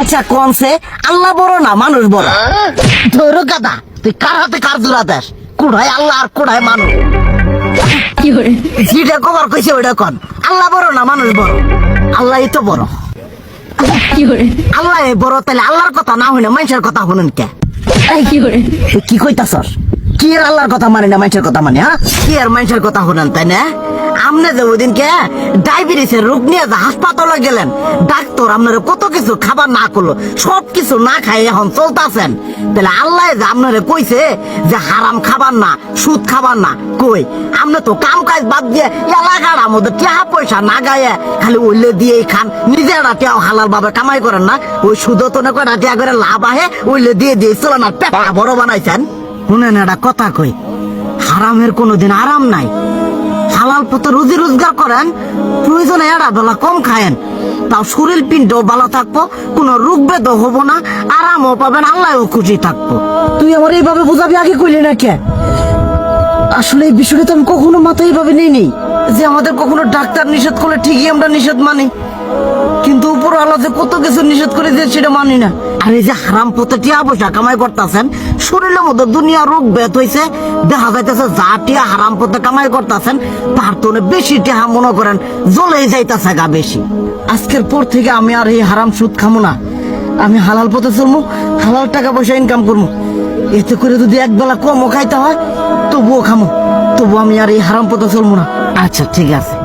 আচ্ছা কোনছে আল্লাহ বড় না মানুষ বড়? ধরো গাদা, তুই কার হাতে কার জোড়া দেশ? কুড়ায় আল্লাহ আর কুড়ায় মানুষ। যেটা কবার কইছে ওইটা কন। আল্লাহ বড় না মানুষ বড়? আল্লাহই তো বড়। আল্লাহ বড়, তাহলে আল্লাহর কথা না হইলে মানুষের কথা শুনেন কে? কি কইতাছস? কি আর আল্লাহর কথা মানে না মানুষের কথা মানে? হ্যাঁ, কি আর মানুষের কথা শুনেন তাই না? আমনে যে ওই দিনকে ডায়াবেটিসের রোগ নিয়ে যে হাসপাতালে গেলেন, ডাক্তার আপনার কত কিছু খাবার না করলো, সব কিছু না খাই এখন চলতেছেন। তাহলে আল্লাহ যে আপনারে কইছে যে হারাম খাবার না, সুদ খাবার না, কই আপনি তো কাম কাজ বাদ দিয়ে এলাকার আমাদের টাকা পয়সা না গায়ে খালি ওইলে দিয়েই খান, নিজেরা টেও হালাল ভাবে কামাই করেন না, ওই সুদও তো না করে টাকা করে লাভ আহে ওইলে দিয়ে দিয়ে চলেন আর পেটটা বড় বানাইছেন। শুনেন একটা কথা কই, হারামের কোনোদিন আরাম নাই। হালাল পথে রুজি রোজগার করেন, প্রয়োজনে এরা বেলা কম খায়েন, তাও শরীর পিণ্ডও ভালো থাকবো, কোনো রোগ বেদও হবো না, আরামও পাবেন, আল্লাহও খুশি থাকবো। তুই আমার এইভাবে বুঝাবি আগে কইলি না কে? আসলে এই বিষয়টা তো আমি কখনো মাথায় এইভাবে নিইনি যে আমাদের কখনো ডাক্তার নিষেধ করলে ঠিকই আমরা নিষেধ মানি, কিন্তু উপর আল্লাহ যে কত কিছু নিষেধ করে দিয়ে সেটা মানি না। আর এই যে হারাম পথে টিয়া পয়সা কামাই করতেছেন, শরীরের মধ্যে দুনিয়া রোগ ব্যাত হয়েছে, দেখা যাইতেছে যা টিয়া হারাম পথে কামাই করতেছেন তার তো বেশি টিয়া মনে করেন জ্বলেই যাইতেছে গা বেশি। আজকের পর থেকে আমি আর এই হারাম সুদ খামো না, আমি হালাল পথে চলবো, হালাল টাকা পয়সা ইনকাম করবো। এতে করে যদি একবেলা কমও খাইতে হয় তবুও খামো, তবু আমি আর এই হারাম পথে চলবো না। আচ্ছা ঠিক আছে।